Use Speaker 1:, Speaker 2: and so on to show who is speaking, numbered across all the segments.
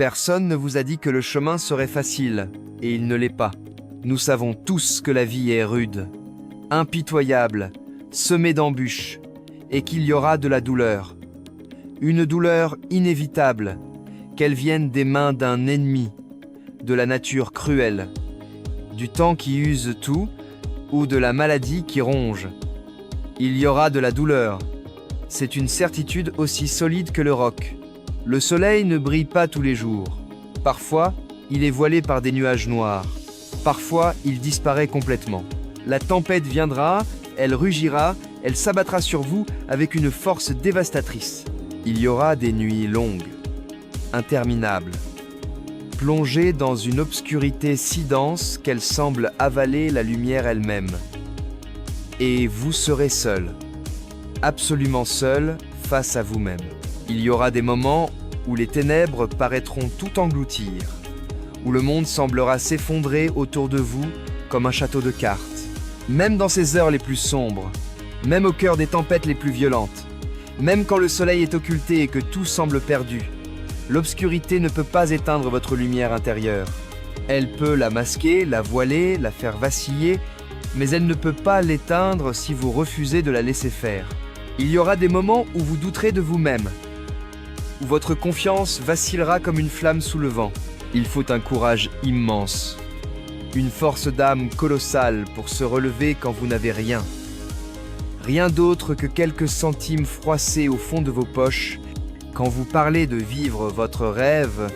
Speaker 1: Personne ne vous a dit que le chemin serait facile, et il ne l'est pas. Nous savons tous que la vie est rude, impitoyable, semée d'embûches, et qu'il y aura de la douleur. Une douleur inévitable, qu'elle vienne des mains d'un ennemi, de la nature cruelle, du temps qui use tout, ou de la maladie qui ronge. Il y aura de la douleur. C'est une certitude aussi solide que le roc. Le soleil ne brille pas tous les jours. Parfois, il est voilé par des nuages noirs. Parfois, il disparaît complètement. La tempête viendra, elle rugira, elle s'abattra sur vous avec une force dévastatrice. Il y aura des nuits longues, interminables, plongées dans une obscurité si dense qu'elle semble avaler la lumière elle-même. Et vous serez seul, absolument seul face à vous-même. Il y aura des moments où les ténèbres paraîtront tout engloutir, où le monde semblera s'effondrer autour de vous comme un château de cartes. Même dans ces heures les plus sombres, même au cœur des tempêtes les plus violentes, même quand le soleil est occulté et que tout semble perdu, l'obscurité ne peut pas éteindre votre lumière intérieure. Elle peut la masquer, la voiler, la faire vaciller, mais elle ne peut pas l'éteindre si vous refusez de la laisser faire. Il y aura des moments où vous douterez de vous-même, où votre confiance vacillera comme une flamme sous le vent. Il faut un courage immense, une force d'âme colossale pour se relever quand vous n'avez rien. Rien d'autre que quelques centimes froissés au fond de vos poches quand vous parlez de vivre votre rêve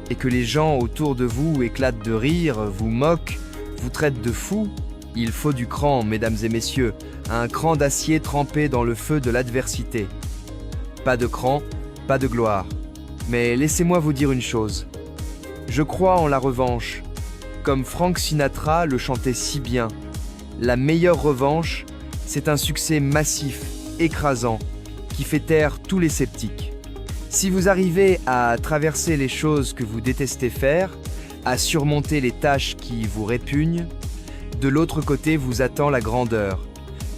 Speaker 1: et que les gens autour de vous éclatent de rire, vous moquent, vous traitent de fou. Il faut du cran, mesdames et messieurs, un cran d'acier trempé dans le feu de l'adversité. Pas de cran, pas de gloire. Mais laissez-moi vous dire une chose. Je crois en la revanche. Comme Frank Sinatra le chantait si bien, la meilleure revanche, c'est un succès massif, écrasant, qui fait taire tous les sceptiques. Si vous arrivez à traverser les choses que vous détestez faire, à surmonter les tâches qui vous répugnent, de l'autre côté vous attend la grandeur,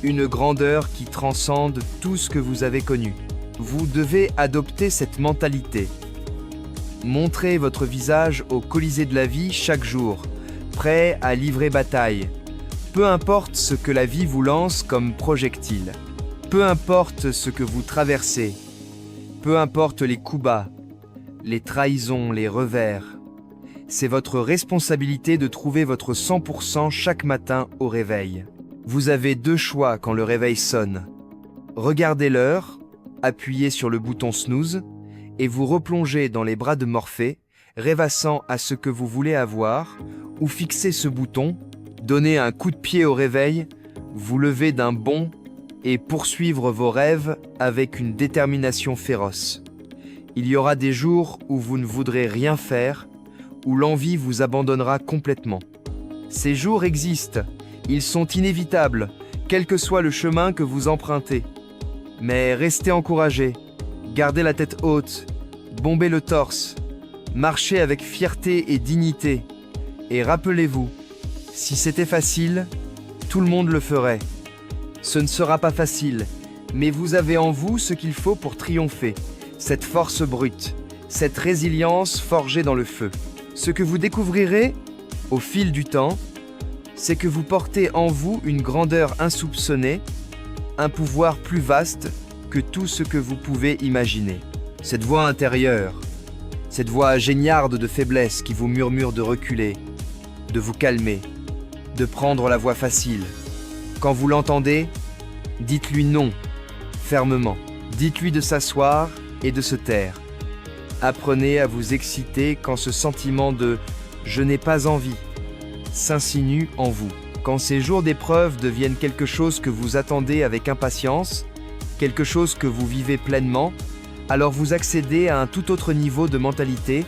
Speaker 1: une grandeur qui transcende tout ce que vous avez connu. Vous devez adopter cette mentalité. Montrez votre visage au Colisée de la vie chaque jour, prêt à livrer bataille. Peu importe ce que la vie vous lance comme projectile, peu importe ce que vous traversez, peu importe les coups bas, les trahisons, les revers, c'est votre responsabilité de trouver votre 100% chaque matin au réveil. Vous avez deux choix quand le réveil sonne. Regardez l'heure, appuyez sur le bouton snooze et vous replongez dans les bras de Morphée, rêvassant à ce que vous voulez avoir, ou fixez ce bouton, donnez un coup de pied au réveil, vous lever d'un bond et poursuivre vos rêves avec une détermination féroce. Il y aura des jours où vous ne voudrez rien faire, où l'envie vous abandonnera complètement. Ces jours existent, ils sont inévitables, quel que soit le chemin que vous empruntez. Mais restez encouragés, gardez la tête haute, bombez le torse, marchez avec fierté et dignité, et rappelez-vous, si c'était facile, tout le monde le ferait. Ce ne sera pas facile, mais vous avez en vous ce qu'il faut pour triompher, cette force brute, cette résilience forgée dans le feu. Ce que vous découvrirez, au fil du temps, c'est que vous portez en vous une grandeur insoupçonnée, un pouvoir plus vaste que tout ce que vous pouvez imaginer. Cette voix intérieure, cette voix géniarde de faiblesse qui vous murmure de reculer, de vous calmer, de prendre la voie facile. Quand vous l'entendez, dites-lui non, fermement. Dites-lui de s'asseoir et de se taire. Apprenez à vous exciter quand ce sentiment de « je n'ai pas envie » s'insinue en vous. Quand ces jours d'épreuve deviennent quelque chose que vous attendez avec impatience, quelque chose que vous vivez pleinement, alors vous accédez à un tout autre niveau de mentalité,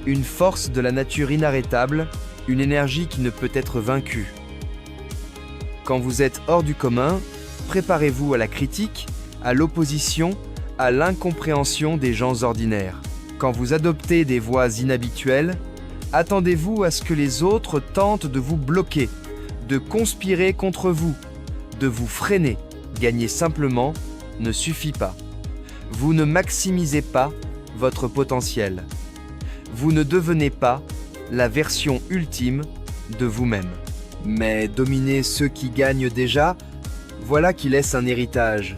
Speaker 1: une force de la nature inarrêtable, une énergie qui ne peut être vaincue. Quand vous êtes hors du commun, préparez-vous à la critique, à l'opposition, à l'incompréhension des gens ordinaires. Quand vous adoptez des voies inhabituelles, attendez-vous à ce que les autres tentent de vous bloquer, de conspirer contre vous, de vous freiner. Gagner simplement ne suffit pas. Vous ne maximisez pas votre potentiel. Vous ne devenez pas la version ultime de vous-même. Mais dominer ceux qui gagnent déjà, voilà qui laisse un héritage,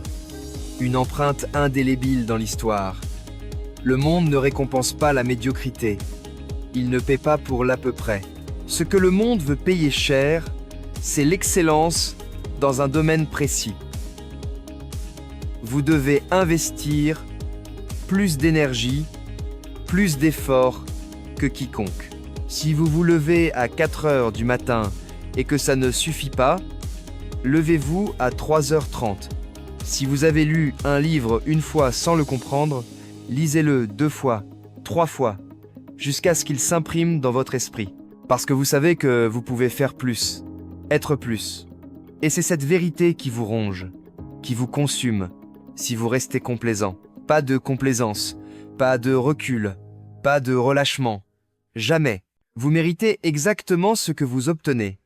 Speaker 1: une empreinte indélébile dans l'histoire. Le monde ne récompense pas la médiocrité. Il ne paie pas pour l'à peu près. Ce que le monde veut payer cher, c'est l'excellence dans un domaine précis. Vous devez investir plus d'énergie, plus d'efforts que quiconque. Si vous vous levez à 4 heures du matin et que ça ne suffit pas, levez-vous à 3h30. Si vous avez lu un livre une fois sans le comprendre, lisez-le 2 fois, 3 fois, jusqu'à ce qu'il s'imprime dans votre esprit. Parce que vous savez que vous pouvez faire plus, être plus. Et c'est cette vérité qui vous ronge, qui vous consume, si vous restez complaisant. Pas de complaisance, pas de recul, pas de relâchement. Jamais. Vous méritez exactement ce que vous obtenez.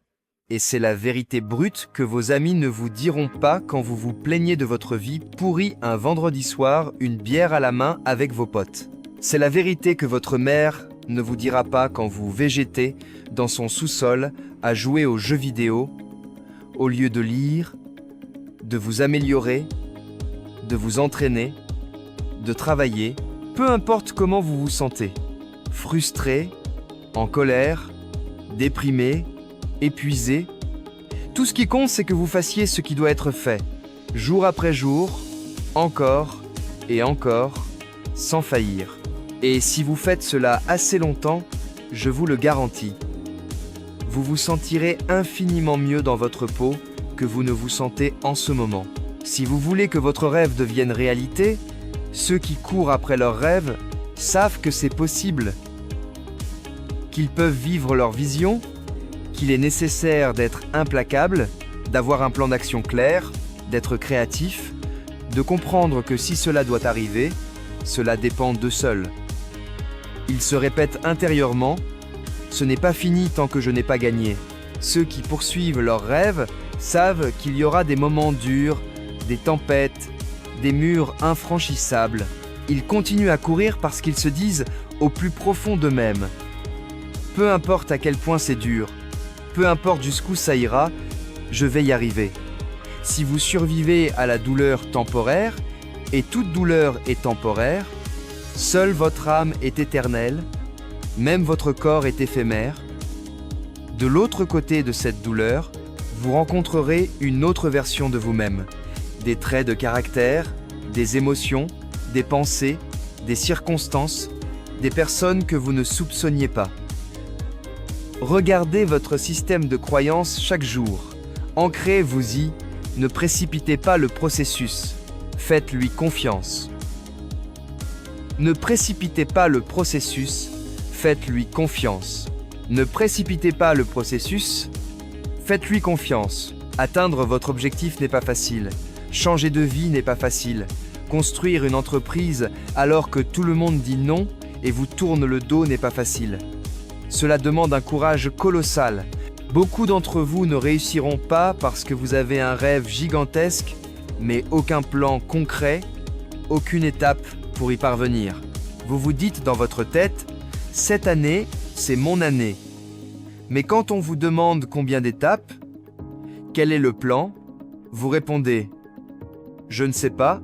Speaker 1: Et c'est la vérité brute que vos amis ne vous diront pas quand vous vous plaignez de votre vie pourrie un vendredi soir, une bière à la main avec vos potes. C'est la vérité que votre mère ne vous dira pas quand vous végétez dans son sous-sol à jouer aux jeux vidéo, au lieu de lire, de vous améliorer, de vous entraîner, de travailler, peu importe comment vous vous sentez. Frustré, en colère, déprimé, épuisé. Tout ce qui compte, c'est que vous fassiez ce qui doit être fait, jour après jour, encore et encore, sans faillir. Et si vous faites cela assez longtemps, je vous le garantis, vous vous sentirez infiniment mieux dans votre peau que vous ne vous sentez en ce moment. Si vous voulez que votre rêve devienne réalité, ceux qui courent après leurs rêves savent que c'est possible, qu'ils peuvent vivre leur vision, qu'il est nécessaire d'être implacable, d'avoir un plan d'action clair, d'être créatif, de comprendre que si cela doit arriver, cela dépend d'eux seuls. Ils se répètent intérieurement « Ce n'est pas fini tant que je n'ai pas gagné ». Ceux qui poursuivent leurs rêves savent qu'il y aura des moments durs, des tempêtes, des murs infranchissables. Ils continuent à courir parce qu'ils se disent au plus profond d'eux-mêmes « Peu importe à quel point c'est dur, peu importe jusqu'où ça ira, je vais y arriver ». Si vous survivez à la douleur temporaire, et toute douleur est temporaire, seule votre âme est éternelle, même votre corps est éphémère. De l'autre côté de cette douleur, vous rencontrerez une autre version de vous-même. Des traits de caractère, des émotions, des pensées, des circonstances, des personnes que vous ne soupçonniez pas. Regardez votre système de croyances chaque jour. Ancrez-vous-y, ne précipitez pas le processus. Faites-lui confiance. Ne précipitez pas le processus, faites-lui confiance. Ne précipitez pas le processus, faites-lui confiance. Atteindre votre objectif n'est pas facile. Changer de vie n'est pas facile. Construire une entreprise alors que tout le monde dit non et vous tourne le dos n'est pas facile. Cela demande un courage colossal. Beaucoup d'entre vous ne réussiront pas parce que vous avez un rêve gigantesque, mais aucun plan concret, aucune étape pour y parvenir. Vous vous dites dans votre tête, « Cette année, c'est mon année ». Mais quand on vous demande combien d'étapes, quel est le plan, vous répondez, « Je ne sais pas,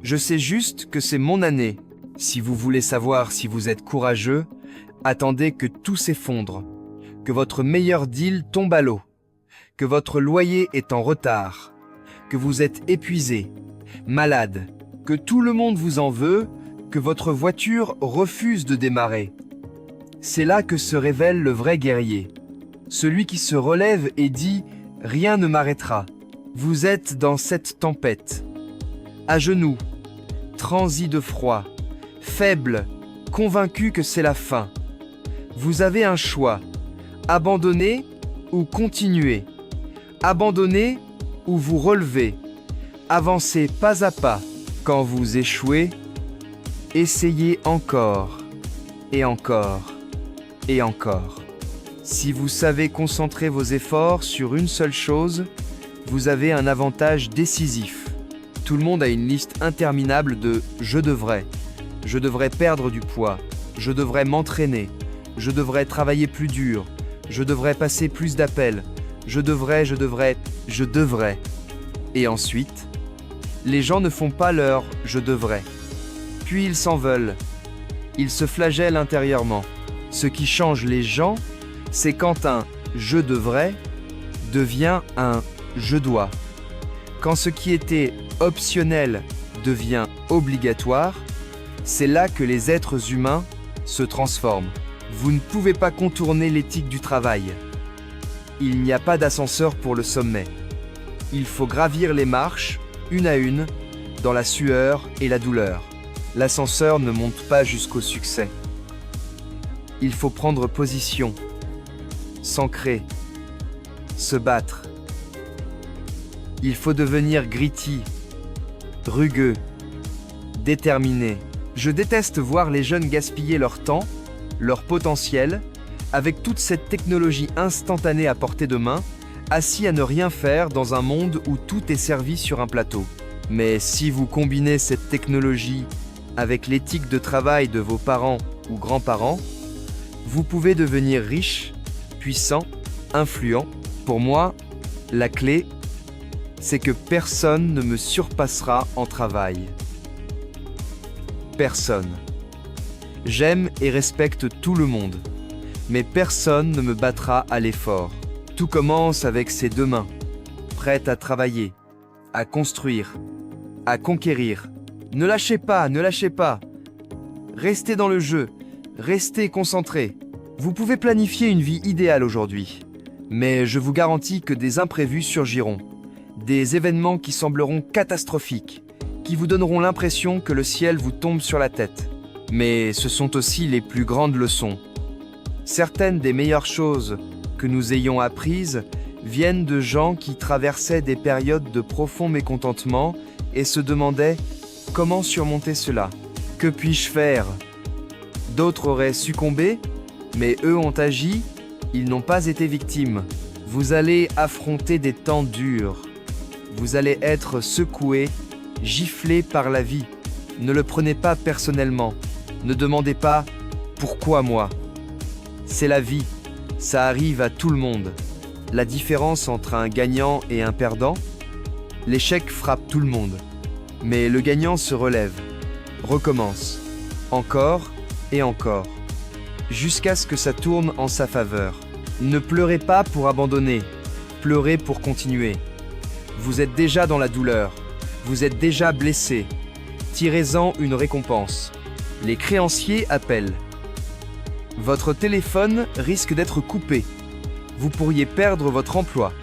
Speaker 1: je sais juste que c'est mon année ». Si vous voulez savoir si vous êtes courageux, attendez que tout s'effondre, que votre meilleur deal tombe à l'eau, que votre loyer est en retard, que vous êtes épuisé, malade, que tout le monde vous en veut, que votre voiture refuse de démarrer. C'est là que se révèle le vrai guerrier, celui qui se relève et dit « Rien ne m'arrêtera ». Vous êtes dans cette tempête, à genoux, transi de froid, faible, convaincu que c'est la fin. Vous avez un choix, abandonner ou continuer, abandonner ou vous relever, avancez pas à pas. Quand vous échouez, essayez encore, et encore, et encore. Si vous savez concentrer vos efforts sur une seule chose, vous avez un avantage décisif. Tout le monde a une liste interminable de « je devrais perdre du poids, Je devrais m'entraîner. Je devrais travailler plus dur. Je devrais passer plus d'appels. Je devrais. Et ensuite, les gens ne font pas leur « je devrais ». Puis ils s'en veulent. Ils se flagellent intérieurement. Ce qui change les gens, c'est quand un « je devrais » devient un « je dois ». Quand ce qui était optionnel devient obligatoire, c'est là que les êtres humains se transforment. Vous ne pouvez pas contourner l'éthique du travail. Il n'y a pas d'ascenseur pour le sommet. Il faut gravir les marches, une à une, dans la sueur et la douleur. L'ascenseur ne monte pas jusqu'au succès. Il faut prendre position, s'ancrer, se battre. Il faut devenir gritty, rugueux, déterminé. Je déteste voir les jeunes gaspiller leur temps, leur potentiel, avec toute cette technologie instantanée à portée de main, assis à ne rien faire dans un monde où tout est servi sur un plateau. Mais si vous combinez cette technologie avec l'éthique de travail de vos parents ou grands-parents, vous pouvez devenir riche, puissant, influent. Pour moi, la clé, c'est que personne ne me surpassera en travail. Personne. J'aime et respecte tout le monde, mais personne ne me battra à l'effort. Tout commence avec ces deux mains, prêtes à travailler, à construire, à conquérir. Ne lâchez pas, ne lâchez pas. Restez dans le jeu, restez concentrés. Vous pouvez planifier une vie idéale aujourd'hui, mais je vous garantis que des imprévus surgiront. Des événements qui sembleront catastrophiques, qui vous donneront l'impression que le ciel vous tombe sur la tête. Mais ce sont aussi les plus grandes leçons. Certaines des meilleures choses que nous ayons apprises viennent de gens qui traversaient des périodes de profond mécontentement et se demandaient « Comment surmonter cela ? Que puis-je faire ?» D'autres auraient succombé, mais eux ont agi, ils n'ont pas été victimes. Vous allez affronter des temps durs. Vous allez être secoué, giflé par la vie. Ne le prenez pas personnellement. Ne demandez pas « Pourquoi moi ?» C'est la vie. Ça arrive à tout le monde. La différence entre un gagnant et un perdant, l'échec frappe tout le monde. Mais le gagnant se relève, recommence, encore et encore, jusqu'à ce que ça tourne en sa faveur. Ne pleurez pas pour abandonner, pleurez pour continuer. Vous êtes déjà dans la douleur, vous êtes déjà blessé. Tirez-en une récompense. Les créanciers appellent. Votre téléphone risque d'être coupé. Vous pourriez perdre votre emploi.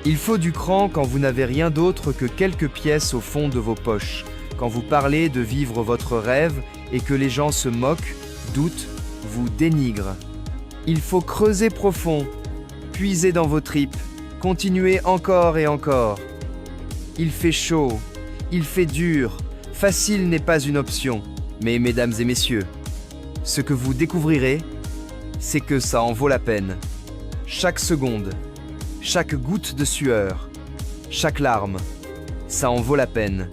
Speaker 1: Il faut du cran quand vous n'avez rien d'autre que quelques pièces au fond de vos poches, quand vous parlez de vivre votre rêve et que les gens se moquent, doutent, vous dénigrent. Il faut creuser profond, puiser dans vos tripes, continuer encore et encore. Il fait chaud, il fait dur, facile n'est pas une option. Mais mesdames et messieurs, ce que vous découvrirez, c'est que ça en vaut la peine. Chaque seconde, chaque goutte de sueur, chaque larme, ça en vaut la peine.